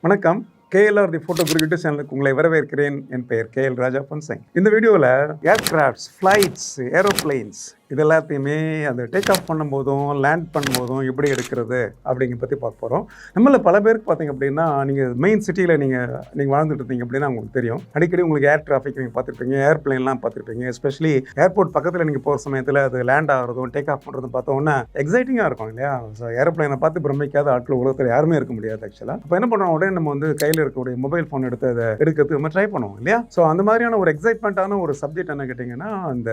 வணக்கம். KLR the photo குறிப்பிட்ட சேனலுக்கு உங்களை வரவேற்கிறேன். என் பெயர் KL ராஜா பன்சிங். இந்த வீடியோவில் ஏர்கிராஃப்ட்ஸ், ஃப்ளைட்ஸ், ஏரோப்ளைன்ஸ் இது எல்லாத்தையுமே அந்த டேக் ஆஃப் பண்ணும்போதும் லேண்ட் பண்ணும்போதும் எப்படி எடுக்கிறது அப்படிங்கிற பற்றி பார்க்க போகிறோம். நம்மள பல பேருக்கு பார்த்தீங்க அப்படின்னா, நீங்கள் மெயின் சிட்டியில் நீங்கள் வாழ்ந்துட்டு இருந்தீங்க அப்படின்னா உங்களுக்கு தெரியும். அடிக்கடி உங்களுக்கு ஏர் டிராஃபிக் நீங்கள் பார்த்துருப்பீங்க, ஏர்பிளைன்லாம் பார்த்துருப்பீங்க. எஸ்பெஷலி ஏர்போர்ட் பக்கத்தில் நீங்கள் போகிற சமயத்தில் அது லேண்ட் ஆகிறதும் டேக் ஆஃப் பண்ணுறதும் பார்த்தோன்னா எக்ஸைட்டிங்காக இருக்கும் இல்லையா? ஸோ ஏரோப்ளைனை பார்த்து பிரமிக்காத ஆட்கள் உலகத்தில் யாருமே இருக்க முடியாது ஆக்சுவலாக. அப்போ என்ன பண்ணுறோம், உடனே நம்ம வந்து கையில் இருக்கக்கூடிய மொபைல் ஃபோன் எடுத்து அதை எடுக்கிறதுக்கு நம்ம ட்ரை பண்ணுவோம் இல்லையா? ஸோ அந்த மாதிரியான ஒரு எக்ஸைட்மெண்ட்டான ஒரு சப்ஜெக்ட் என்ன கேட்டிங்கன்னா அந்த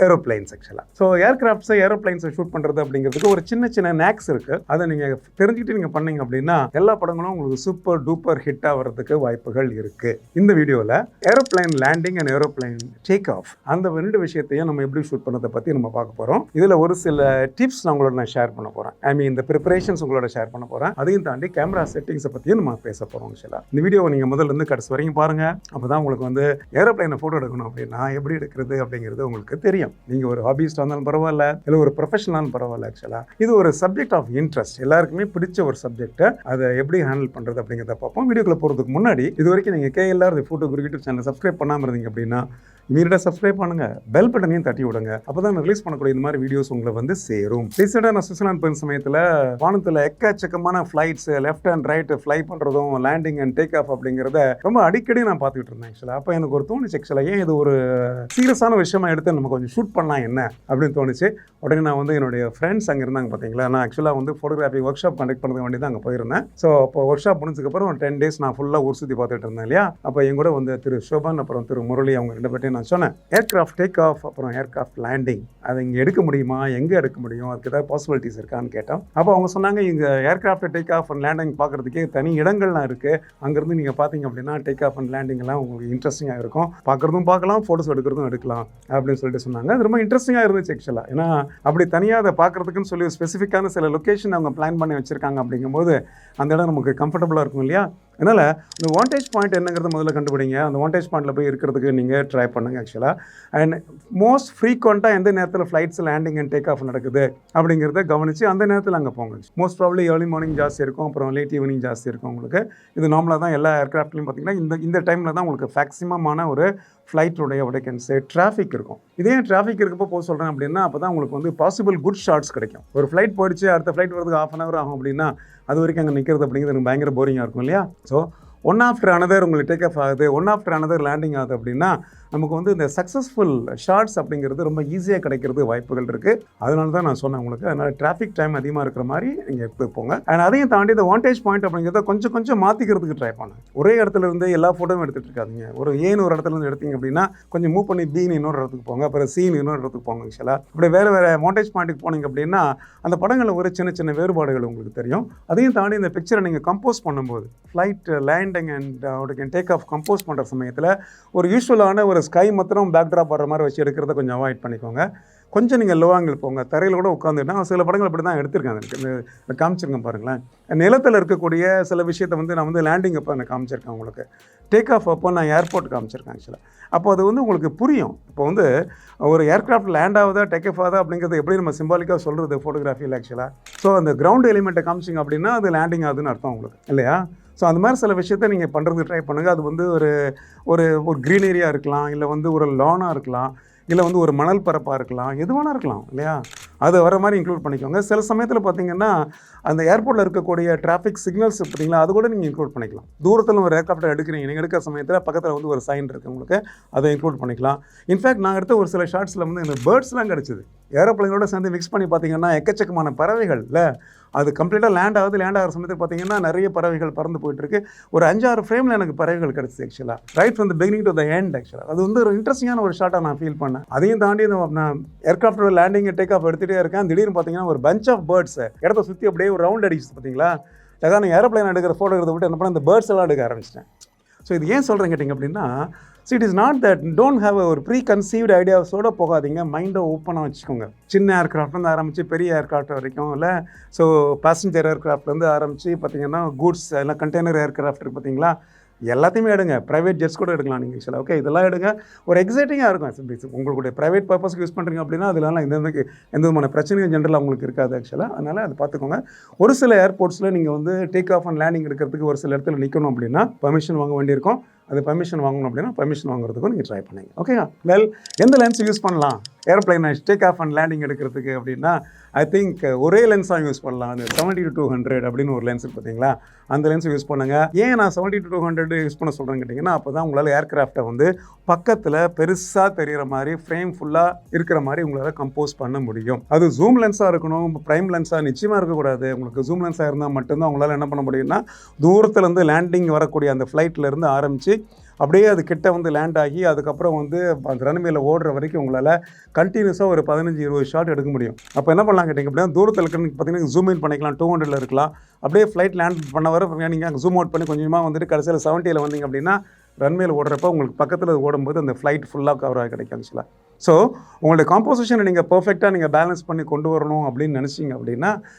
ஏரோப்ளைன்ஸ் ஆக்சுவலாக. ஸோ ஏர்கிராஃப்ட்ஸை ஏரோப்ளைன்ஸை ஷூட் பண்ணுறது அப்படிங்கிறதுக்கு ஒரு சின்ன சின்ன நேக்ஸ் இருக்குது. அதை நீங்கள் தெரிஞ்சுக்கிட்டு நீங்கள் பண்ணீங்க அப்படின்னா எல்லா படங்களும் உங்களுக்கு சூப்பர் டூப்பர் ஹிட்டாக வர்றதுக்கு வாய்ப்புகள் இருக்குது. இந்த வீடியோவில் aeroplane landing and aeroplane take off அந்த ரெண்டு விஷயத்தையும் நம்ம எப்படி ஷூட் பண்ணுறதை பற்றி நம்ம பார்க்க போகிறோம். இதில் ஒரு சில டிப்ஸ் நான் ஷேர் பண்ண போகிறேன். ஐ மீன் இந்த ப்ரிப்பரேஷன்ஸ் உங்களோட ஷேர் பண்ண போகிறேன். அதையும் தாண்டி கேமரா செட்டிங்ஸை பற்றியும் நம்ம பேச போகிறோம். இந்த வீடியோவை நீங்கள் முதல்ல இருந்து கடைசி வரைக்கும் பாருங்கள். அப்போ தான் உங்களுக்கு வந்து ஏரோப்ளைனை ஃபோட்டோ எடுக்கணும் அப்படின்னா எப்படி எடுக்கிறது அப்படிங்கிறது உங்களுக்கு தெரியும். நீங்கள் ஒரு ஹாபிஸ்டாக இருந்தாலும் பரவாயில்ல, இல்லை ஒரு ப்ரொஃபஷனலாலும் பரவாயில்ல. ஆக்சுவலாக இது ஒரு சப்ஜெக்ட் ஆஃப் இன்ட்ரெஸ்ட், எல்லாருக்குமே பிடிச்ச ஒரு சப்ஜெக்ட்டை அதை எப்படி ஹேண்டில் பண்ணுறது அப்படிங்கிறத பார்ப்போம். வீடியோக்குள்ள போகிறதுக்கு முன்னாடி இது வரைக்கும் நீங்கள் KLR the photo YouTube channel subscribe பண்ணாமல் இருந்தீங்க அப்படின்னா இமீடியட்டாக சப்ஸ்கிரைப் பண்ணுங்க, பெல் பட்டனையும் தட்டி விடுங்க. அப்போ தான் ரிலீஸ் பண்ணக்கூடிய இந்த மாதிரி வீடியோஸ் உங்களை வந்து சேரும். ரீசெண்டாக நான் சுவிட்சர்லாந்து போன சமயத்தில் வானத்தில் எக்கச்சக்கமான flights left and right fly பண்ணுறதும் லேண்டிங் அண்ட் டேக் ஆஃப் அப்படிங்கிறத ரொம்ப அடிக்கடி நான் பார்த்துக்கிட்டு இருந்தேன். ஆக்சுவலாக அப்போ எனக்கு ஒரு தோணுச்சு, ஆக்சுவலாக ஏன் இது ஒரு சீரியஸான விஷயமா எடுத்து நம்ம கொஞ்சம் ஷூட் பண்ணலாம் என்ன அப்படின்னு தோணுச்சு. உடனே நான் வந்து என்னுடைய ஃப்ரெண்ட்ஸ் அங்கே இருந்தாங்க பார்த்தீங்களா, நான் ஆக்சுவலாக வந்து ஃபோட்டோகிராஃபி ஒர்க் ஷாப் கண்டக்ட் பண்ணுறது வேண்டி தான் அங்கே போயிருந்தேன். ஸோ அப்போ ஒர்க் ஷாப் முடிஞ்சதுக்கப்புறம் ஒரு 10 days நான் ஃபுல்லாக ஊர் சுற்றி பார்த்துட்டு இருந்தேன் இல்லையா. அப்போ என் கூட வந்து திரு சோபன் அப்புறம் திரு முரளி அவங்க ரெண்டு பேர்ட்டையும் நான் சொன்னேன், ஏர்கிராஃப்ட் டேக் ஆஃப் அப்புறம் ஏர்கிராஃப்ட் லேண்டிங் அதை இங்கே எடுக்க முடியுமா, எங்கே எடுக்க முடியும், அதுக்கு ஏதாவது பாசிபிலிட்டிஸ் இருக்கான்னு கேட்டோம். அப்போ அவங்க சொன்னாங்க, இங்கே aircraft take off and landing பார்க்குறதுக்கே தனி இடங்கள்லாம் இருக்குது. அங்கேருந்து நீங்கள் பார்த்தீங்க அப்படின்னா டேக் ஆஃப் அண்ட் லேண்டிங்லாம் உங்களுக்கு இன்ட்ரெஸ்டிங்காக இருக்கும், பார்க்குறதும் பார்க்கலாம், ஃபோட்டோஸ் எடுக்கிறதும் எடுக்கலாம் அப்படின்னு சொல்லிட்டு சொன்னாங்க. அது ரொம்ப இன்ட்ரெஸ்டிங்காக இருந்துச்சு ஆக்சுவலாக. ஏன்னா அப்படி தனியாக அதை பார்க்குறதுக்குன்னு சொல்லி ஸ்பெசிஃபிக்கான சில லொக்கேஷன் அவங்க பிளான் பண்ணி வச்சுருக்காங்க. அப்படிங்கும்போது அந்த இடம் நமக்கு கம்ஃபர்டபுளாக இருக்கும் இல்லையா. அதனால் இந்த வாண்டேஜ் பாயிண்ட் என்னங்கிறத முதல்ல கண்டுபிடிங்க. அந்த வாண்டேஜ் பாயிண்டில் போய் இருக்கிறதுக்கு நீங்கள் ட்ரை பண்ணுங்கள் ஆக்சுவலாக. அண்ட் மோஸ்ட் ஃப்ரீக்வெண்ட்டாக எந்த நேரத்தில் flights landing and take of நடக்குது அப்படிங்கிறத கவனித்து அந்த நேரத்தில் அங்கே போங்க. மோஸ்ட் ப்ராப்ளி ஏர்லி மார்னிங் ஜாஸ்தி இருக்கும், அப்புறம் லேட் ஈவினிங் ஜாஸ்தி இருக்கும் உங்களுக்கு. இது நார்மலாக தான் எல்லா ஏர்க்ராஃப்ட்லையும் பார்த்தீங்கன்னா இந்த டைமில் தான் உங்களுக்கு மேக்ஸிமமான ஒரு ஃப்ளைட்டோடைய வேகன்சி டிராஃபிக் இருக்கும். இதே டிராஃபிக் இருக்கப்போ போக சொல்கிறேன் அப்படின்னா அப்போ தான் உங்களுக்கு வந்து பாசிபிள் குட் ஷாட்ஸ் கிடைக்கும். ஒரு ஃப்ளைட் போயிடுச்சு, அடுத்த ஃப்ளைட் வரதுக்கு 1/2 hour ஆகும் அப்படின்னா அது வரைக்கும் அங்கே நிற்கிறது அப்படிங்கிறது எனக்கு பயங்கர போரிங்காக இருக்கும் இல்லையா. ஸோ ஒன் ஆஃப்டர் அனதர் உங்களுக்கு டேக் ஆஃப் ஆகுது, ஒன் ஆஃப்டர் அனதர் லேண்டிங் ஆகுது அப்படின்னா நமக்கு வந்து இந்த சக்ஸஸ்ஃபுல் ஷார்ட்ஸ் அப்படிங்கிறது ரொம்ப ஈஸியாக கிடைக்கிறது வாய்ப்புகள் இருக்குது. அதனால தான் நான் சொன்னேன் உங்களுக்கு. அதனால் டிராஃபிக் டைம் அதிகமாக இருக்கிற மாதிரி நீங்கள் எடுத்து போங்க. அண்ட் அதையும் தாண்டி இந்த வாண்டேஜ் பாயிண்ட் அப்படிங்கிறத கொஞ்சம் மாற்றிக்கிறதுக்கு ட்ரை பண்ணுங்க. ஒரே இடத்துல இருந்து எல்லா ஃபோட்டோவும் எடுத்துகிட்டு இருக்காதிங்க. ஒரு ஏன்னு ஒரு இடத்துல இருந்து எடுத்தீங்க அப்படின்னா கொஞ்சம் மூவ் பண்ணி பீன்னு இன்னொரு இடத்துக்கு போங்க, அப்புறம் சீன் இன்னொரு இடத்துக்கு போங்க. ஆக்சுவலாக இப்படி வேறு வாண்டேஜ் பாயிண்ட்டுக்கு போனீங்க அப்படின்னா அந்த படங்களில் ஒரு சின்ன வேறுபாடுகள் உங்களுக்கு தெரியும். அதையும் தாண்டி இந்த பிக்சரை நீங்கள் கம்போஸ் பண்ணும்போது flight landing and take of compose பண்ணுற சமயத்தில் ஒரு யூஸ்வலான ஒரு ஸ்கை மாத்திரம் பேக்ட்ராப் வர்ற மாதிரி வச்சு எடுக்கிறத கொஞ்சம் அவாய்ட் பண்ணிக்கோங்க. கொஞ்சம் நீங்கள் லோ ஆங்கிள் போங்க, தரையில் கூட உட்காந்துட்டா சில படங்கள் அப்படி தான் எடுத்திருக்காங்க. எனக்கு காமிச்சிருக்கேன் பாருங்களேன். நிலத்தில் இருக்கக்கூடிய சில விஷயத்தை வந்து நான் வந்து லேண்டிங் அப்போ நான் காமிச்சிருக்கேன் உங்களுக்கு. டேக் ஆஃப் அப்போ நான் ஏர்போர்ட் காமிச்சிருக்கேன் ஆக்சுவலாக. அப்போ அது வந்து உங்களுக்கு புரியும். இப்போ வந்து ஒரு ஏர்க்ராஃப்ட் லேண்ட் ஆகுதா டேக் ஆஃப் ஆகுதா அப்படிங்கிறது எப்படி நம்ம சிம்பாலிக்காக சொல்கிறது ஃபோட்டோகிராஃபியில் ஆக்சுவலாக. ஸோ அந்த கிரவுண்ட் எலிமெண்ட்டை காமிச்சிங்க அப்படின்னா அது லேண்டிங் ஆகுதுன்னு அர்த்தம் உங்களுக்கு இல்லையா. ஸோ அந்த மாதிரி சில விஷயத்தை நீங்கள் பண்ணுறதுக்கு ட்ரை பண்ணுங்கள். அது வந்து ஒரு க்ரீன் ஏரியா இருக்கலாம், இல்லை வந்து ஒரு லானாக இருக்கலாம், இல்லை வந்து ஒரு மணல் பரப்பாக இருக்கலாம், எது வேணா இருக்கலாம் இல்லையா. அது வர மாதிரி இன்க்ளூட் பண்ணிக்கோங்க. சில சமயத்தில் பார்த்தீங்கன்னா அந்த ஏர்போர்ட்டில் இருக்கக்கூடிய டிராஃபிக் சிக்னல்ஸ் பார்த்தீங்களா, அது கூட நீங்கள் இன்க்ளூட் பண்ணிக்கலாம். தூரத்தில் ஒரு ஏர்க்ராஃப்டை எடுக்கிறீங்க, நீங்கள் எடுக்கிற சமயத்தில் பக்கத்தில் வந்து ஒரு சைன் இருக்குது உங்களுக்கு, அதை இன்க்ளூட் பண்ணிக்கலாம். இன்ஃபேக்ட் நான் எடுத்த ஒரு சில ஷார்ட்ஸில் வந்து இந்த பேர்ட்ஸ்லாம் கிடச்சிது. ஏரோப்ளைனோட சேர்ந்து மிக்ஸ் பண்ணி பார்த்தீங்கன்னா எக்கச்சக்கமான பறவைகள் இல்லை, அது கம்ப்ளீட்டாக லேண்ட் ஆகிற சமயத்தில் பார்த்தீங்கன்னா நிறைய பறவைகள் பறந்து போயிட்டுருக்கு. ஒரு 5-6 ஃப்ரேமில் எனக்கு பறவைகள் கிடச்சிது ஆக்சுவலாக, right from the beginning to the end. ஆக்சுவலாக அது வந்து ஒரு இன்ட்ரெஸ்டிங்கான ஒரு ஷாட்டாக நான் ஃபீல் பண்ணேன். அதையும் தாண்டி நான் ஏர்க்ராஃப்டோட லேண்டிங் டேக் ஆஃப் எடுத்துகிட்டே இருக்கேன். திடீர்னு பார்த்தீங்கன்னா ஒரு பஞ்ச் ஆஃப் பேர்ட்ஸ் இடத்த சுற்றி அப்படியே ஒரு ரவுண்ட் அடிச்சு பார்த்தீங்களா. அதான் நான் ஏரோப்ளைன் எடுக்கிற ஃபோட்டோ எடுத்து விட்டு என்ன பண்ண இந்த பேர்ட்ஸ் எல்லாம் எடுக்க ஆரம்பிச்சிட்டேன். ஸோ இது ஏன் சொல்கிறேன் கேட்டிங்க அப்படின்னா, so it is not that don't have ஒரு ப்ரீ கன்சீவ்டு ஐடியாஸோடு போகாதீங்க. மைண்டை ஓப்பனாக வச்சுக்கோங்க. சின்ன ஏர்க்ராஃப்ட்லேருந்து ஆரம்பித்து பெரிய ஏர்க்ராஃப்ட் வரைக்கும் இல்லை. ஸோ பேசஞ்சர் ஏர்க்ராஃப்ட்லேருந்து ஆரம்பித்து பார்த்திங்கன்னா கூட்ஸ் எல்லாம் கண்டெய்னர் ஏர்க்ராஃப்ட் இருக்குது பார்த்தீங்களா, எல்லாத்தையுமே எடுங்க. ப்ரைவேட் ஜெட்ஸ் கூட எடுக்கலாம் நீங்கள் ஆக்சுவலாக. ஓகே, இதெல்லாம் எடுங்க. ஒரு எக்ஸைட்டிங்காக இருக்கும். உங்களுடைய ப்ரைவேட் பர்பஸ்க்கு யூஸ் பண்ணுறீங்க அப்படின்னா அதெல்லாம் எந்த விதமான பிரச்சனையும் ஜென்ரலாக உங்களுக்கு இருக்காது ஆக்சுவலாக. அதனால் அது பார்த்துக்கோங்க. ஒரு சில ஏர்போர்ட்ஸில் நீங்கள் வந்து டேக் ஆஃப் அண்ட் லேண்டிங் எடுக்கிறதுக்கு ஒரு சில இடத்துல நிற்கணும் அப்படின்னா பெர்மிஷன் வாங்க வேண்டியிருக்கும். அது பெர்மிஷன் வாங்கணும் அப்படின்னா பெர்மிஷன் வாங்குறதுக்கும் நீங்கள் ட்ரை பண்ணுங்க. ஓகேயா? வெல், எந்த லென்ஸ் யூஸ் பண்ணலாம் ஏரோப்ளைனை டேக் ஆஃப் அண்ட் லேண்டிங் எடுக்கிறதுக்கு அப்படின்னா ஐ திங்க் ஒரே லென்ஸாக யூஸ் பண்ணலாம். அது 70-200 அப்படின்னு ஒரு லென்ஸ் பார்த்தீங்களா, அந்த லென்ஸ் யூஸ் பண்ணுங்கள். ஏன் நான் 70-200 யூஸ் பண்ண சொல்கிறேன்னு கேட்டிங்கன்னா, அப்போ தான் உங்களால் ஏர்க்ராஃப்டை வந்து பக்கத்தில் பெருசாக தெரிகிற மாதிரி ஃப்ரேம் ஃபுல்லாக இருக்கிற மாதிரி உங்களால் கம்போஸ் பண்ண முடியும். அது ஜூம் லென்ஸாக இருக்கணும், ப்ரைம் லென்ஸாக நிச்சயமாக இருக்கக்கூடாது. உங்களுக்கு ஜூம் லென்ஸாக இருந்தால் மட்டும்தான் உங்களால் என்ன பண்ண முடியும்னா தூரத்துலேருந்து லேண்டிங் வரக்கூடிய அந்த ஃப்ளைட்லேருந்து ஆரம்பித்து அப்படியே அது கிட்ட வந்து லேண்ட் ஆகி அதுக்கப்புறம் வந்து அந்த ரன்வேல ஓடுற வரைக்கும் உங்களால் கண்டினியூஸாக ஒரு 15-20 ஷாட் எடுக்க முடியும். அப்போ என்ன பண்ணலாம் கேட்டிங்க அப்படின்னா, தூரத்தில் இருக்கிறது பார்த்தீங்கன்னா ஜூம் இன் பண்ணிக்கலாம், 200 இருக்கலாம். அப்படியே ஃப்ளைட் லேண்ட் பண்ண வர நீங்கள் ஜூம் அவுட் பண்ணி கொஞ்சமாக வந்துட்டு கடைசியில் 70 வந்தீங்க அப்படின்னா ரன்வேல ஓடுறப்ப உங்களுக்கு பக்கத்தில் ஓடும்போது அந்த ஃப்ளைட் ஃபுல்லாக கவர் ஆகி கிடைக்கும் ஆக்சுவலாக. ஸோ உங்களுடைய காம்போசிஷனை நீங்கள் பர்ஃபெக்டாக நீங்கள் பேலன்ஸ் பண்ணி கொண்டு வரணும் அப்படின்னு நினச்சிங்க அப்படின்னா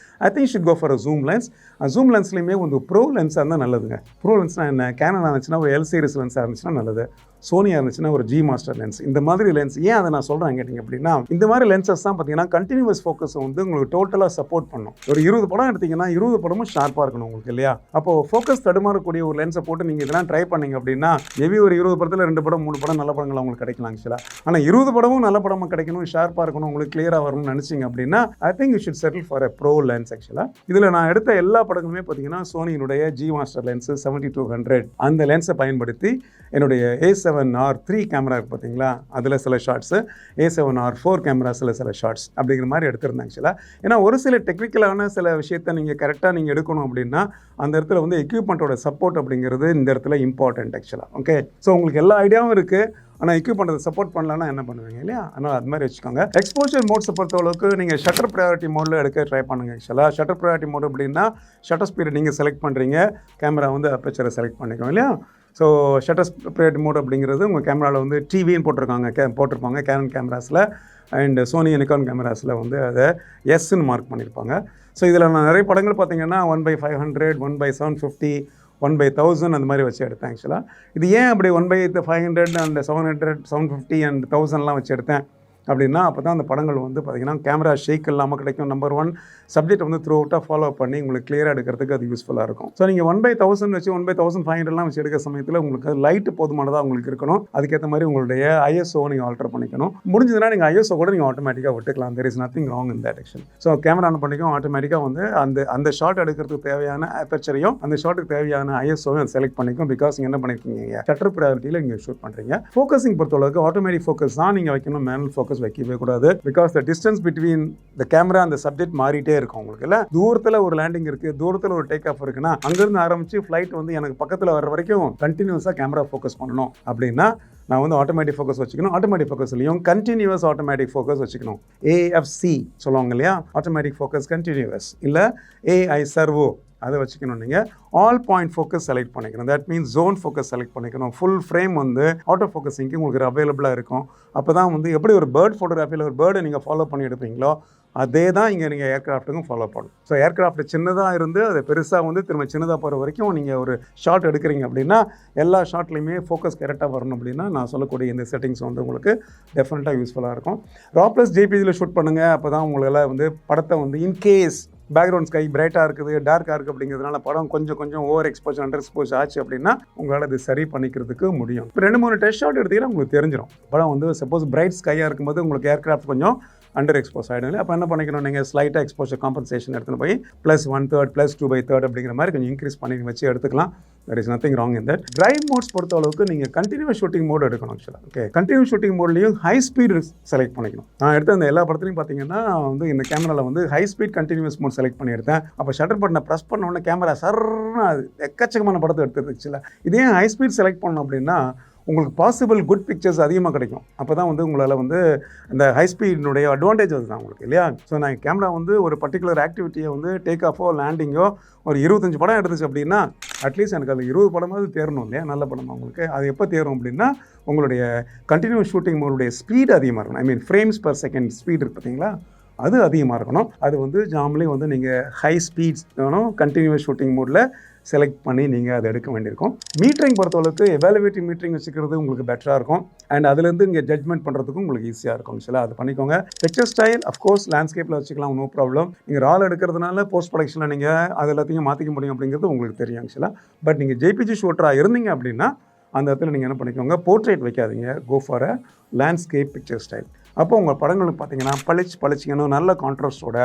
I think should go for a zoom lens. Zoom லென்ஸ்லேயுமே வந்து ப்ரோ லென்ஸாக இருந்தால் நல்லதுங்க. ப்ரோ லென்ஸ்னால் என்ன, கேனன் இருந்துச்சுன்னா ஒரு எல் சீரிஸ் லென்ஸாக இருந்துச்சுன்னா நல்லது, சோனியாக இருந்துச்சுன்னா ஒரு ஜி மாஸ்டர் லென்ஸ். இந்த மாதிரி லென்ஸ் ஏன் அதை நான் சொல்கிறேன் கேட்டிங்க அப்படின்னா, இந்த மாதிரி லென்சஸ் தான் பார்த்தீங்கன்னா கண்டினியூஸ் ஃபோக்கஸ் வந்து உங்களுக்கு டோட்டலாக சப்போர்ட் பண்ணும். ஒரு 20 படம் எடுத்திங்கன்னா 20 படமும் ஷார்ப்பாக இருக்கணும் உங்களுக்கு இல்லையா. அப்போது ஃபோக்கஸ் தடுமாறக்கூடிய ஒரு லென்ஸை போட்டு நீங்கள் இதெல்லாம் ட்ரை பண்ணிங்க அப்படின்னா மேபி ஒரு 20 படத்தில் 2 படம் 3 படம் நல்ல படங்கள் உங்களுக்கு கிடைக்கலாம் ஆக்சுவலாக. ஆனால் 20 படமும் நல்ல படமாக கிடைக்கணும், ஷார்ப்பாக இருக்கணும், உங்களுக்கு கிளியராக வரணும்னு நினச்சிங்க அப்படின்னா I think you should settle for a bro lens ஆக்சுவலாக. இதில் நான் எடுத்த எல்லா படங்களுமே பார்த்தீங்கன்னா சோனியினுடைய ஜி மாஸ்டர் லென்ஸு 70-200 அந்த லென்ஸை பயன்படுத்தி என்னுடைய A7R3 கேமரா இருக்குது பார்த்தீங்களா, அதில் சில ஷார்ட்ஸு, A7R4 கேமராஸில் சில ஷார்ட்ஸ் அப்படிங்கிற மாதிரி எடுத்திருந்தேன் ஆக்சுவலாக. ஏன்னா ஒரு சில டெக்னிக்கலான சில விஷயத்தை நீங்கள் கரெக்டாக நீங்கள் எடுக்கணும் அப்படின்னா அந்த இடத்துல வந்து எக்யூப்மெண்ட்டோட சப்போர்ட் அப்படிங்கிறது இந்த இடத்துல இம்பார்ட்டன்ட் ஆக்சுவலாக. ஓகே, ஸோ உங்களுக்கு எல்லா ஐடியாவும் இருக்குது, ஆனால் எக்யூப்மெண்ட்டை சப்போர்ட் பண்ணலன்னா என்ன பண்ணுவீங்க இல்லையா. அதனால் அது மாதிரி வச்சுக்கோங்க. எக்ஸ்போஷர் மோட்ஸை பொறுத்தளவுக்கு நீங்கள் ஷட்டர் ப்ரையாரிட்டி மோடில் எடுக்க ட்ரை பண்ணுங்கள் ஆக்சுவலாக. ஷட்டர் ப்ரையாரிட்டி மோட் அப்படின்னா ஷட்டர் ஸ்பீடை நீங்கள் செலக்ட் பண்ணுறீங்க, கேமரா வந்து அப்பேச்சரை செலக்ட் பண்ணிக்கோங்க இல்லையா. ஸோ ஷட்டர் ப்ரையாரிட்டி மோட் அப்படிங்கிறது உங்கள் கேமராவில் வந்து டிவின்னு போட்டிருப்பாங்க கேனன் கேமராஸில் அண்ட் சோனி நிக்கான் கேமராஸில் வந்து அதை எஸ்ன்னு மார்க் பண்ணியிருப்பாங்க. ஸோ இதில் நான் நிறைய படங்கள் பார்த்தீங்கன்னா 1/500, 1/750, 1/1000 அந்த மாதிரி வச்சு எடுத்தேன் ஆக்சுவலாக. இது ஏன் அப்படி 1/500 அண்ட் 700, 750 அண்ட் 1000லாம் வச்சு எடுத்தேன் அப்படின்னா அப்போ தான் அந்த படங்கள் வந்து பார்த்திங்கன்னா கேமரா ஷேக் இல்லாமல் கிடைக்கும். நம்பர் 1, சப்ஜெக்ட் வந்து த்ரூ அவுட்டாக ஃபாலோ பண்ணி உங்களுக்கு கிளியராக எடுக்கிறதுக்கு அது யூஸ்ஃபுல்லாக இருக்கும். ஸோ நீங்கள் 1/1000 வச்சு 1/1500 வச்சு எடுக்கிற சமயத்தில் உங்களுக்கு லைட்டு போதுமானதாக உங்களுக்கு இருக்கணும். அதுக்கேற்ற மாதிரி உங்களுடைய ஐஎஸ்ஓ நீங்கள் ஆல்டர் பண்ணிக்கணும். முடிஞ்சதுன்னா நீங்கள் ஐஎஸ்ஓ கூட நீங்கள் ஆட்டோமேட்டிக்காக விட்டுக்கலாம். There is nothing wrong in that actually. So camera on பண்ணிக்கும் ஆட்டோமேட்டிக்காக வந்து அந்த ஷாட் எடுக்கிறதுக்கு தேவையான அப்பேச்சரையும் அந்த ஷாட்டுக்கு தேவையான ஐஎஸ்ஓவையும் செலக்ட் பண்ணிக்கும். பிகாஸ் நீங்கள் என்ன பண்ணிருக்கீங்க, ஷட்டர் ப்ரையாரிட்டியில் நீங்கள் ஷூட் பண்ணுறீங்க. ஃபோக்கஸிங் பொறுத்தளவுக்கு ஆட்டோமேட்டிக் ஃபோக்கஸ் தான் நீங்கள் வைக்கணும், மேனுவல் ஃபோக்கஸ் வைக்கவே கூடாது. Because the distance between the camera அந்த சப்ஜெக்ட் மாறிட்டே இருக்கும் உங்களுக்கு இல்லை. தூரத்தில் ஒரு லேண்டிங் இருக்குது, தூரத்தில் ஒரு டேக் ஆஃப் இருக்குன்னா அங்கேருந்து ஆரம்பித்து ஃப்ளைட் வந்து எனக்கு பக்கத்தில் வர வரைக்கும் கண்டினியூஸாக கேமரா ஃபோக்கஸ் பண்ணணும் அப்படின்னா நான் வந்து ஆட்டோமேட்டிக் ஃபோக்கஸ் வச்சுக்கணும். ஆட்டோமேட்டிக் ஃபோக்கஸ்லையும் கண்டினியூஸ் ஆட்டோமேட்டிக் ஃபோக்கஸ் வச்சுக்கணும். AFC சொல்லுவாங்க இல்லையா, ஆட்டோமேட்டிக் ஃபோக்கஸ் கண்டினியூஸ், இல்லை AI சர்வோ அதை வச்சுக்கணும். நீங்கள் ஆல் பாயிண்ட் ஃபோக்கஸ் செலக்ட் பண்ணிக்கணும். That means zone focus select பண்ணிக்கணும். ஃபுல் ஃப்ரேம் வந்து ஆட்டோ ஃபோக்கஸிங்க்கு உங்களுக்கு அவைலபிளாக இருக்கும். அப்போ தான் வந்து எப்படி ஒரு பேர்ட் ஃபோட்டோகிராஃபியில் ஒரு பேர்டை நீங்கள் ஃபாலோ பண்ணி எடுப்பீங்களோ அதே தான் இங்கே நீங்கள் ஏர்க்ராஃப்ட்டுக்கும் ஃபாலோ பண்ணணும். ஸோ ஏர்க்ராஃப்ட் சின்னதாக இருந்து அது பெருசாக வந்து திரும்ப சின்னதாக போகிற வரைக்கும் நீங்கள் ஒரு ஷாட் எடுக்கிறீங்க அப்படின்னா எல்லா ஷாட்லேயுமே ஃபோக்கஸ் கரெக்டாக வரணும் அப்படின்னா நான் சொல்லக்கூடிய இந்த செட்டிங்ஸ் வந்து உங்களுக்கு டெஃபினட்டாக யூஸ்ஃபுல்லாக இருக்கும். RAW+ JPEGயில் ஷூட் பண்ணுங்கள். அப்போ தான் உங்களால் வந்து படத்தை வந்து இன்கேஸ் பேக்ரவுண்ட் ஸ்கை பிரைட்டாக இருக்குது, டார்க்காக இருக்குது அப்படிங்கிறதுனால படம் கொஞ்சம் ஓவர் எக்ஸ்போஜர் அண்டர் எக்ஸ்போஜர் ஆச்சு அப்படின்னா உங்களால் அது சரி பண்ணிக்கிறதுக்கு முடியும். இப்போ 2-3 டெஸ்ட் ஷாட் எடுத்தீங்கன்னா உங்களுக்கு தெரிஞ்சிடும். படம் வந்து சப்போஸ் பிரைட் ஸ்கையாக இருக்கும்போது உங்களுக்கு ஏர்க்ராஃப்ட் கொஞ்சம் அண்டர் எக்ஸ்போஸ் ஆகிடும். அப்போ என்ன பண்ணிக்கணும், நீங்கள் ஸ்லைட்டாக எக்ஸ்போஷர் காம்பன்சேஷன் எடுத்துன்னு போய் +1/3 +2/3 அப்படிங்கிற மாதிரி கொஞ்சம் இன்க்ரீஸ் பண்ணி வச்சு எடுத்துக்கலாம். there is nothing wrong in that. Drive modes பொறுத்த அளவுக்கு நீங்கள் கண்டினியூஸ் ஷூட்டிங் மோட் எடுக்கணும் ஆக்சுவலாக. ஓகே, கண்டினியூஸ் ஷூட்டிங் மோட்லையும் ஹை ஸ்பீட் செலக்ட் பண்ணிக்கணும். நான் எடுத்த அந்த எல்லா படத்துலையும் பார்த்தீங்கன்னா வந்து இந்த கேமராவில் வந்து high speed continuous mode select பண்ணி எடுத்தேன். அப்போ ஷட்டர் பட்டனை ப்ரெஸ் பண்ண உடனே கேமரா சர்ன்னு அது எக்கச்சக்கமான படத்தை எடுத்துருச்சு. இதே ஹை ஸ்பீட் செலக்ட் பண்ணோம் அப்படின்னா உங்களுக்கு பாசிபிள் குட் பிக்சர்ஸ் அதிகமாக கிடைக்கும். அப்போ தான் வந்து உங்களால் வந்து இந்த ஹை ஸ்பீடினுடைய அட்வான்டேஜ் அதுதான் உங்களுக்கு இல்லையா. ஸோ நான் கேமரா வந்து ஒரு பர்டிகுலர் ஆக்டிவிட்டியை வந்து டேக் ஆஃபோ லேண்டிங்கோ ஒரு 25 படம் எடுத்துச்சு அப்படின்னா அட்லீஸ்ட் எனக்கு அது 20 படமாவது தேரணும் இல்லையா, நல்ல படமாக உங்களுக்கு. அது எப்போ தேரும் அப்படின்னா உங்களுடைய கண்டினியூஸ் ஷூட்டிங் மோடுடைய ஸ்பீடு அதிகமாக இருக்கணும். ஐ மீன் ஃப்ரேம்ஸ் பர் செகண்ட் ஸ்பீடு இருக்குது பார்த்தீங்களா, அது அதிகமாக இருக்கணும். அது வந்து நார்மலி வந்து நீங்கள் ஹை ஸ்பீட்ஸ் வேணும் கண்டினியூஸ் ஷூட்டிங் மோடில் செலக்ட் பண்ணி நீங்கள் அதை எடுக்க வேண்டியிருக்கும். மீட்டரிங் பொறுத்தளவுக்கு எவாலுவேட்டிவ் மீட்டரிங் வச்சுக்கிறது உங்களுக்கு பெட்டராக இருக்கும். அண்ட் அதுலேருந்து இங்கே ஜட்மெண்ட் பண்ணுறதுக்கும் உங்களுக்கு ஈஸியாக இருக்கும். ஆக்சுவலாக அது பண்ணிக்கோங்க. பிக்சர் ஸ்டைல் அஃப்கோர்ஸ் லேண்ட்ஸ்கேப்பில் வச்சுக்கலாம், நோ ப்ராப்ளம். நீங்கள் ரால் எடுக்கிறதுனால போஸ்ட் ப்ரொடக்ஷனில் நீங்கள் அது எல்லாத்தையும் மாற்றிக்க முடியும் அப்படிங்கிறது உங்களுக்கு தெரியும் ஆக்சுவலாக. பட் நீங்கள் ஜேபிஜி ஷூட்டராக இருந்தீங்க அப்படின்னா அந்த இடத்துல நீங்கள் என்ன பண்ணிக்கோங்க, போர்ட்ரேட் வைக்காதீங்க, go for a landscape picture style. அப்போ உங்கள் படங்களுக்கு பார்த்தீங்கன்னா பளிச்சுக்கணும், நல்ல கான்ட்ராஸ்டோட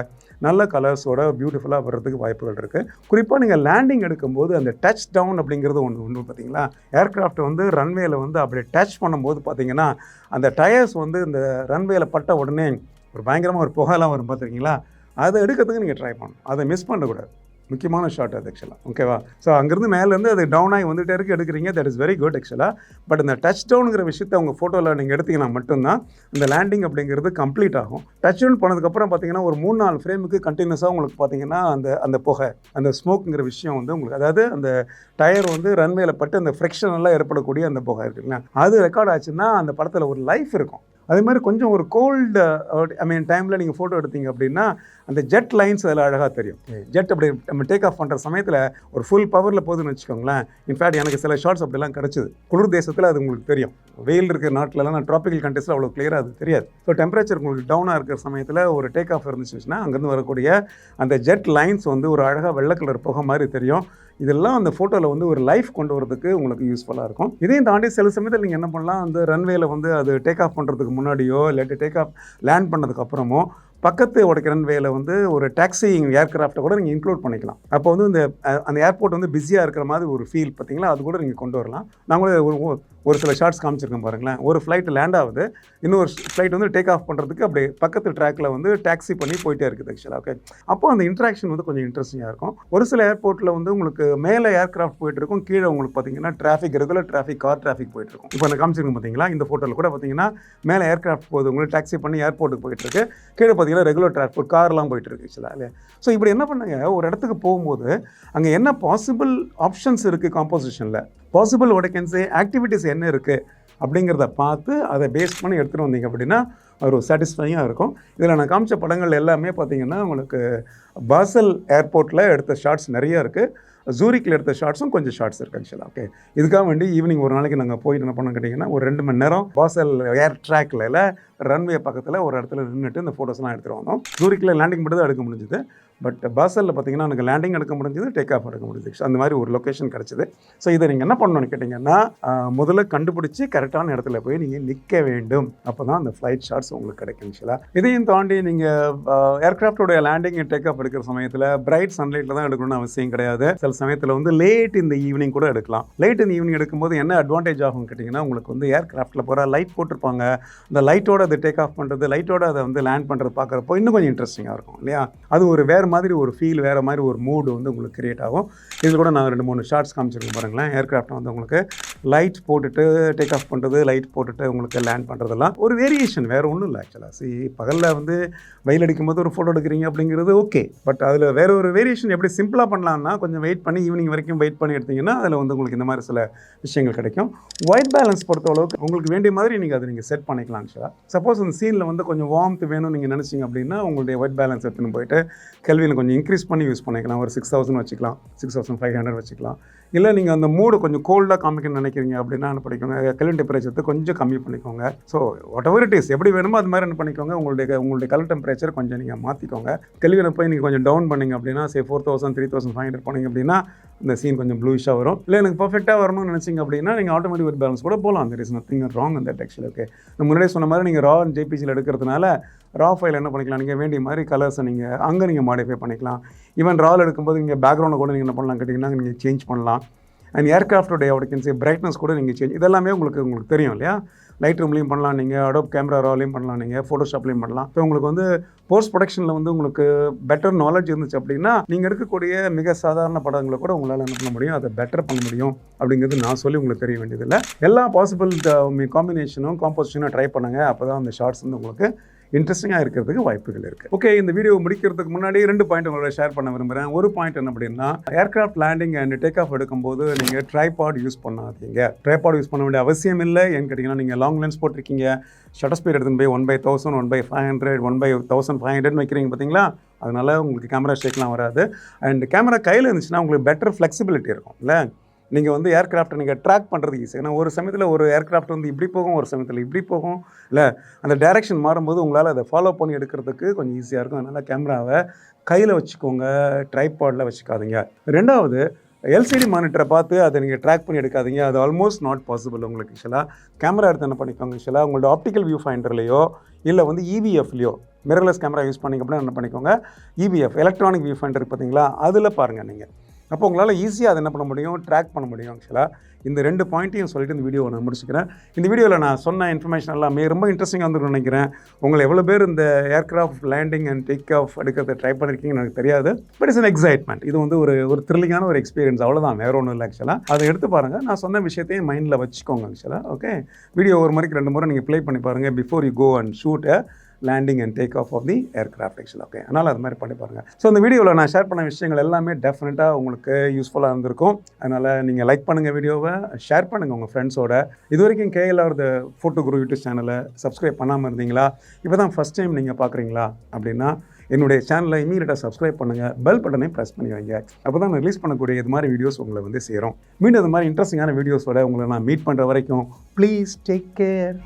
நல்ல கலர்ஸோட பியூட்டிஃபுல்லாக வர்றதுக்கு வாய்ப்புகள் இருக்குது. குறிப்பாக நீங்கள் லேண்டிங் எடுக்கும்போது அந்த டச் டவுன் அப்படிங்கிறது ஒன்று பார்த்தீங்களா, ஏர்க்ராஃப்ட் வந்து ரன்வேல வந்து அப்படி டச் பண்ணும்போது பார்த்தீங்கன்னா அந்த டயர்ஸ் வந்து இந்த ரன்வேல பட்ட உடனே ஒரு பயங்கரமாக ஒரு புகைலாம் வரும் பார்த்துருக்கீங்களா, அதை எடுக்கிறதுக்கு நீங்கள் ட்ரை பண்ணணும். அதை மிஸ் பண்ணக்கூடாது. முக்கியமான ஷாட் அது ஆக்சுவலாக. ஓகேவா? ஸோ அங்கேருந்து மேலேருந்து அது டவுன் ஆகி வந்துகிட்டே இருக்குது எடுக்கிறீங்க, தட் இஸ் வெரி குட் ஆக்சுவலாக. பட் இந்த டச் டவுனுங்கிற விஷயத்தை உங்கள் ஃபோட்டோவில் நீங்கள் எடுத்தீங்கன்னா மட்டும்தான் இந்த லேண்டிங் அப்படிங்கிறது கம்ப்ளீட் ஆகும். டச் டவுன் போனதுக்கப்புறம் பார்த்தீங்கன்னா ஒரு 3-4 ஃப்ரேமுக்கு கண்டினியூஸாக உங்களுக்கு பார்த்தீங்கன்னா அந்த புகை, அந்த ஸ்மோக்குங்கிற விஷயம் வந்து உங்களுக்கு, அதாவது அந்த டயர் வந்து ரன்வேல பட்டு அந்த ஃப்ரிக்ஷன் எல்லாம் ஏற்படக்கூடிய அந்த புகை இருக்குங்களா, அது ரெக்கார்ட் ஆச்சுன்னா அந்த படத்தில் ஒரு லைஃப் இருக்கும். அதே மாதிரி கொஞ்சம் ஒரு கோல்டு டைமில் நீங்கள் ஃபோட்டோ எடுத்தீங்க அப்படின்னா அந்த ஜெட் லைன்ஸ் அதில் அழகாக தெரியும். ஜெட் அப்படி நம்ம டேக் ஆஃப் பண்ணுற சமயத்தில் ஒரு ஃபுல் பவரில் போகுதுன்னு வச்சுக்கோங்களேன். இன்ஃபேக்ட் எனக்கு சில ஷார்ட்ஸ் அப்படிலாம் கிடச்சிது. குளிர் தேசத்தில் அது உங்களுக்கு தெரியும். வெயில் இருக்கிற நாட்டிலலாம் நான் ட்ராபிக்கல் கண்ட்ரீஸில் அவ்வளோ கிளியராக அது தெரியாது. ஸோ டெம்பரேச்சர் உங்களுக்கு டவுனாக இருக்கிற சமயத்தில் ஒரு டேக் ஆஃப் இருந்துச்சுன்னா அங்கேருந்து வரக்கூடிய அந்த ஜெட் லைன்ஸ் வந்து ஒரு அழகாக வெள்ளை கலர் புகை மாதிரி தெரியும். இதெல்லாம் அந்த ஃபோட்டோவில் வந்து ஒரு லைஃப் கொண்டு வரதுக்கு உங்களுக்கு யூஸ்ஃபுல்லாக இருக்கும். இதையும் தாண்டி சில சமயத்தில் நீங்கள் என்ன பண்ணலாம், அந்த ரன்வேல வந்து அது டேக் ஆஃப் பண்ணுறதுக்கு முன்னாடியோ இல்லாட்டி டேக் ஆஃப் லேண்ட் பண்ணதுக்கு அப்புறமோ பக்கத்து உடைக்கிற ரன்வேல வந்து ஒரு டாக்ஸி ஏர்க்ராஃப்ட்டை கூட நீங்கள் இன்க்ளூட் பண்ணிக்கலாம். அப்போ வந்து அந்த ஏர்போர்ட் வந்து பிஸியாக இருக்கிற மாதிரி ஒரு ஃபீல் பார்த்தீங்களா, அது கூட நீங்கள் கொண்டு வரலாம். நாங்களே ஒரு சில ஷார்ட்ஸ் காமிச்சிருக்கேன் பாருங்களேன். ஒரு ஃப்ளைட் லேண்ட் ஆகுது, இன்னொரு ஃப்ளைட் வந்து டேக் ஆஃப் பண்ணுறதுக்கு அப்படியே பக்கத்து ட்ராக்கில் வந்து டாக்ஸி பண்ணி போயிட்டே இருக்குது ஆக்சுவலாக. ஓகே, அப்போ அந்த இன்ட்ராக்ஷன் வந்து கொஞ்சம் இன்ட்ரெஸ்டிங்காக இருக்கும். ஒரு சில ஏர்போர்ட்டில் வந்து உங்களுக்கு மேலே ஏர்க்ராஃப்ட் போயிட்டு இருக்கும், கீழே உங்களுக்கு பார்த்தீங்கன்னா traffic, regular traffic, car traffic போயிட்டு இருக்கும். இப்போ அந்த காமிச்சிருக்கோம் பார்த்தீங்களா, இந்த ஃபோட்டோவில் கூட பார்த்தீங்கன்னா மேலே ஏர்க்ராஃப்ட் போகுது, உங்களுக்கு டாக்ஸி பண்ணி ஏர்போர்ட்டுக்கு போயிட்டு இருக்கு, கீழே பார்த்தீங்கன்னா ரெகுலர் டிராஃபிக் கார்லாம் போயிட்டு இருக்கு ஆக்சுவலாக இல்லையா. ஸோ இப்படி என்ன பண்ணுங்க, ஒரு இடத்துக்கு போகும்போது அங்கே என்ன பாசிபிள் ஆப்ஷன்ஸ் இருக்குது, காம்போசிஷனில் பாசிபிள் ஒடக்கன்ஸு ஆக்டிவிட்டீஸ் என்ன இருக்குது அப்படிங்கிறத பார்த்து அதை பேஸ் பண்ணி எடுத்துகிட்டு வந்தீங்க அப்படின்னா ஒரு சாட்டிஸ்ஃபையாக இருக்கும். இதில் நான் காமிச்ச படங்கள் எல்லாமே பார்த்தீங்கன்னா உங்களுக்கு பாசல் ஏர்போர்ட்டில் எடுத்த ஷார்ட்ஸ் நிறையா இருக்குது. ஜூரிக்கில் எடுத்த ஷார்ட்ஸும் கொஞ்சம் ஷார்ட்ஸ் இருக்குது ஆக்சுவலாக. ஓகே, இதுக்காக வேண்டி ஈவினிங் ஒரு நாளைக்கு நாங்கள் போயிட்டு என்ன பண்ணோம் கேட்டிங்கன்னா ஒரு 2 மணி நேரம் பாசல் ஏர் ட்ராக்கில் ரன்வே பக்கத்தில் ஒரு இடத்துல நின்றுட்டு இந்த ஃபோட்டோஸ்லாம் எடுத்துகிட்டு வந்தோம். ஜூரிக்கில் லேண்டிங் மட்டும் தான் எடுக்க முடிஞ்சுது. பட் பாசலில் பார்த்தீங்கன்னா எனக்கு லேண்டிங் எடுக்க முடிஞ்சது, டேக் ஆஃப் எடுக்க முடிஞ்சிச்சு. அந்த மாதிரி ஒரு லொக்கேஷன் கிடச்சிது. ஸோ இதை நீங்கள் என்ன பண்ணணும்னு கேட்டிங்கன்னா முதல்ல கண்டுபிடிச்சி கரெக்டான இடத்துல போய் நீங்கள் நிற்க வேண்டும். அப்போ தான் அந்த ஃப்ளைட் ஷார்ட்ஸ் உங்களுக்கு கிடைக்கும் ஆக்சுவலாக. இதையும் தாண்டி நீங்கள் ஏர்க்ராஃப்டோடைய லேண்டிங் டேக் ஆஃப் எடுக்கிற சமயத்தில் பிரைட் சன்லைட்டில் தான் எடுக்கணும்னு அவசியம் கிடையாது. சில சமயத்தில் வந்து லேட் இந்த ஈவினிங் கூட எடுக்கலாம். லேட் இந்த ஈவினிங் எடுக்கும்போது என்ன அட்வான்டேஜ் ஆகும் கேட்டிங்கன்னா, உங்களுக்கு வந்து ஏர்க்ராஃப்ட்டில் போகிற லைட் போட்டிருப்பாங்க, அந்த லைட்டோட அதை டேக் ஆஃப் பண்ணுறது, லைட்டோட அதை வந்து லேண்ட் பண்ணுறது பார்க்குறப்போ இன்னும் கொஞ்சம் இன்ட்ரெஸ்டிங்காக இருக்கும் இல்லையா. அது ஒரு வேறு மாதிரி ஒரு ஃபீல், வேறு மாதிரி ஒரு மூடு வந்து உங்களுக்கு கிரியேட் ஆகும். இதில் கூட நான் 2-3 ஷார்ட்ஸ் காமிச்சிருக்கேன் பாருங்களேன். ஏர்க்ராஃப்ட் வந்து உங்களுக்கு லைட் போட்டுட்டு டேக் ஆஃப் பண்ணுறது, லைட் போட்டுட்டு உங்களுக்கு லேண்ட் பண்ணுறதெல்லாம் ஒரு வேரியேஷன், வேறு ஒன்றும் இல்லை ஆக்சுவலாக. பகலில் வந்து வெயில் அடிக்கும்போது ஒரு ஃபோட்டோ எடுக்கிறீங்க அப்படிங்கிறது ஓகே. பட் அதில் வேறு ஒரு வேரியேஷன் எப்படி சிம்பிளாக பண்ணலான்னா, கொஞ்சம் வெயிட் பண்ணி ஈவினிங் வரைக்கும் வெயிட் பண்ணி எடுத்தீங்கன்னா அதில் வந்து உங்களுக்கு இந்த மாதிரி சில விஷயங்கள் கிடைக்கும். ஒயிட் பேலன்ஸ் பொறுத்த அளவுக்கு உங்களுக்கு வேண்டிய மாதிரி நீங்கள் அதை நீங்கள் செட் பண்ணிக்கலாம் ஆக்சுவலாக. சப்போஸ் அந்த சீனில் வந்து கொஞ்சம் வார்ம்த் வேணும்னு நீங்கள் நினச்சிங்க அப்படின்னா உங்களுடைய ஒயிட் பேலன்ஸ் எடுத்துன்னு போயிட்டு கெல்வின் கொஞ்சம் இன்க்ரீஸ் பண்ணி யூஸ் பண்ணிக்கலாம். ஒரு 6000 வச்சுக்கலாம், 6500 வச்சுக்கலாம். இல்லை நீங்கள் அந்த மூடு கொஞ்சம் கோல்டாக காமிக்கணும்னு நினைக்கிறீங்க அப்படின்னா என்ன பண்ணிக்கோங்க, கெல்வின் டெம்பரேச்சர் கொஞ்சம் கம்மி பண்ணிக்கோங்க. So what ever it is, எப்படி வேணுமோ அது மாதிரி என்ன பண்ணிக்கோங்க, உங்களுடைய கலர் டெம்பரேச்சர் கொஞ்சம் நீங்கள் மாற்றிக்கோங்க. கெல்வினை போய் நீங்கள் கொஞ்சம் டவுன் பண்ணிங்க அப்படின்னா 4000 3500 போனீங்க அப்படின்னா இந்த சீன் கொஞ்சம் ப்ளூஷாக வரும். இல்லை எனக்கு பர்ஃபெக்டாக வரணும்னு நினச்சிங்க அப்படின்னா நீங்கள் ஆட்டோமேட்டிக் ஒயிட் பேலன்ஸ் கூட போகலாம். There is nothing wrong in that actually. Okay, நான் முன்னாடியே சொன்ன மாதிரி நீங்கள் ரா ஜேபிஜியில் எடுக்கிறதுனால ரா ஃபைல் என்ன பண்ணிக்கலாம், நீங்கள் வேண்டிய மாதிரி கலர்ஸை நீங்கள் அங்கே நீங்கள் மாடிஃபை பண்ணிக்கலாம். ஈவன் ரால் எடுக்கும்போது நீங்கள் பேக்ரவுண்டை கூட நீங்கள் என்ன பண்ணலாம் கேட்டிங்கன்னா நீங்கள் சேஞ்ச் பண்ணலாம். அண்ட் ஏர்க்ராஃப்டோடைய ஆடியன்ஸ் பிரைட்னஸ் கூட நீங்கள் சேஞ்ச், இதெல்லாமே உங்களுக்கு தெரியும் இல்லையா. லைட் ரூம்லேயும் பண்ணலாம், நீங்கள் அடோப் கேமரா ராலையும் பண்ணலாம், நீங்கள் ஃபோட்டோஷாப்லேயும் பண்ணலாம். ஸோ உங்களுக்கு வந்து போஸ்ட் ப்ரொடக்ஷனில் வந்து உங்களுக்கு பெட்டர் நாலேஜ் இருந்துச்சு அப்படின்னா நீங்கள் எடுக்கக்கூடிய மிக சாதாரண படங்களை கூட உங்களால் என்ன பண்ண முடியும், அதை பெட்டர் பண்ண முடியும் அப்படிங்கிறது நான் சொல்லி உங்களுக்கு தெரிய வேண்டியதில்லை. எல்லா பாசிபிள் காம்பினேஷனும் காம்போசிஷனும் ட்ரை பண்ணுங்கள். அப்போ தான் அந்த ஷார்ட்ஸ் வந்து உங்களுக்கு இன்ட்ரெஸ்டிங்காக இருக்கிறதுக்கு வாய்ப்புகள் இருக்குது. ஓகே, இந்த வீடியோ முடிக்கிறதுக்கு முன்னாடி 2 பாயிண்ட் உங்களோட ஷேர் பண்ண விரும்புகிறேன். ஒரு பாயிண்ட் என்ன அப்படின்னா, aircraft landing and take of எடுக்கும்போது நீங்கள் ட்ரைபாட் யூஸ் பண்ணாதீங்க. ட்ரைபாட் யூஸ் பண்ண வேண்டிய அவசியம் இல்லை. ஏன்னு கேட்டிங்கன்னா, நீங்கள் லாங் லென்ஸ் போட்டிருக்கீங்க, ஷட்டர் ஸ்பீட் எடுத்துன்னு போய் 1/1000, 1/500, 1/1500 வைக்கிறீங்க பார்த்தீங்களா, அதனால் உங்களுக்கு கேமரா ஷேக்லாம் வராது. அண்ட் கேமரா கையில் இருந்துச்சுன்னா உங்களுக்கு பெட்டர் ஃப்ளெக்சிபிலிட்டி இருக்கும் இல்லை. நீங்கள் வந்து ஏர்கிராஃப்ட்டை நீங்கள் ட்ராக் பண்ணுறது ஈஸி. ஏன்னா ஒரு சமயத்தில் ஒரு ஏர்கிராஃப்ட் வந்து இப்படி போகும், ஒரு சமயத்தில் இப்படி போகும் இல்லை. அந்த டைரெக்ஷன் மாறும்போது உங்களால் அதை ஃபாலோ பண்ணி எடுக்கிறதுக்கு கொஞ்சம் ஈஸியாக இருக்கும். அதனால் கேமராவை கையில் வச்சுக்கோங்க, ட்ரைபாடில் வச்சுக்காதீங்க. 2வது, எல்சிடி மானிட்டரை பார்த்து அதை நீங்கள் ட்ராக் பண்ணி எடுக்காதீங்க. அது ஆல்மோஸ்ட் நாட் பாசிபிள் உங்களுக்கு. ஆக்சுவலாக கேமரா எடுத்து என்ன பண்ணிக்கோங்க, ஆக்சுவலாக உங்களோட ஆப்டிக்கல் வியூ ஃபைண்டர்லையோ இல்லை வந்து இவிஎஃப்லையோ, மிரர்லெஸ் கேமரா யூஸ் பண்ணிங்க அப்படின்னா என்ன பண்ணிக்கோங்க, இவிஎஃப் எலக்ட்ரானிக் வியூ ஃபைண்டர் பார்த்தீங்களா, அதில் பாருங்கள் நீங்கள். அப்போ உங்களால் ஈஸியாக அதை என்ன பண்ண முடியும், ட்ராக் பண்ண முடியும். ஆக்சுவலாக இந்த 2 பாயிண்ட்டையும் சொல்லிட்டு இந்த வீடியோவை நான் முடிச்சுக்கிறேன். இந்த வீடியோவில் நான் சொன்ன இன்ஃபர்மேஷன் எல்லாமே ரொம்ப இன்ட்ரெஸ்டிங்காக வந்துருன்னு நினைக்கிறேன். உங்களை எவ்வளோ பேர் இந்த aircraft landing and take of எடுக்கிறத ட்ரை பண்ணியிருக்கீங்கன்னு எனக்கு தெரியாது. But it's an excitement. இது வந்து ஒரு த்ரில்லிங்கான ஒரு எக்ஸ்பீரியன்ஸ், அவ்வளோதான், வேறு ஒன்றும் இல்லை. ஆக்சுவலாக அதை எடுத்து பாருங்கள். நான் சொன்ன விஷயத்தையும் மைண்டில் வச்சுக்கோங்க. ஆக்சுவலாக ஓகே, வீடியோ ஒரு முறைக்கு 2 முறை நீங்கள் ப்ளே பண்ணி பாருங்கள் before you go and shoot landing and take off the aircraft. ஆக்சுவலாக ஓகே, அதனால் அது மாதிரி பண்ணி பாருங்கள். ஸோ இந்த வீடியோவில் நான் ஷேர் பண்ண விஷயங்கள் எல்லாமே டெஃபினட்டாக உங்களுக்கு யூஸ்ஃபுல்லாக இருந்திருக்கும். அதனால் நீங்கள் லைக் பண்ணுங்கள், வீடியோவை ஷேர் பண்ணுங்கள் உங்கள் ஃப்ரெண்ட்ஸோட. இது வரைக்கும் KLR the photo Guru YouTube சேனலை சப்ஸ்கிரைப் பண்ணாமல் இருந்தீங்களா, இப்போ தான் ஃபஸ்ட் டைம் நீங்கள் பார்க்குறீங்களா அப்படின்னா என்னுடைய சேனலை இமீடியட்டாக சப்ஸ்கிரைப் பண்ணுங்கள், பெல் பட்டனை ப்ரெஸ் பண்ணி வைங்க. அப்போ தான் நான் ரிலீஸ் பண்ணக்கூடிய இது மாதிரி வீடியோஸ் உங்களை வந்து சேரும். மீண்டும் இது மாதிரி இன்ட்ரெஸ்டிங்கான வீடியோஸோட உங்களை நான் மீட் பண்ணுற வரைக்கும் ப்ளீஸ் டேக் கேர்.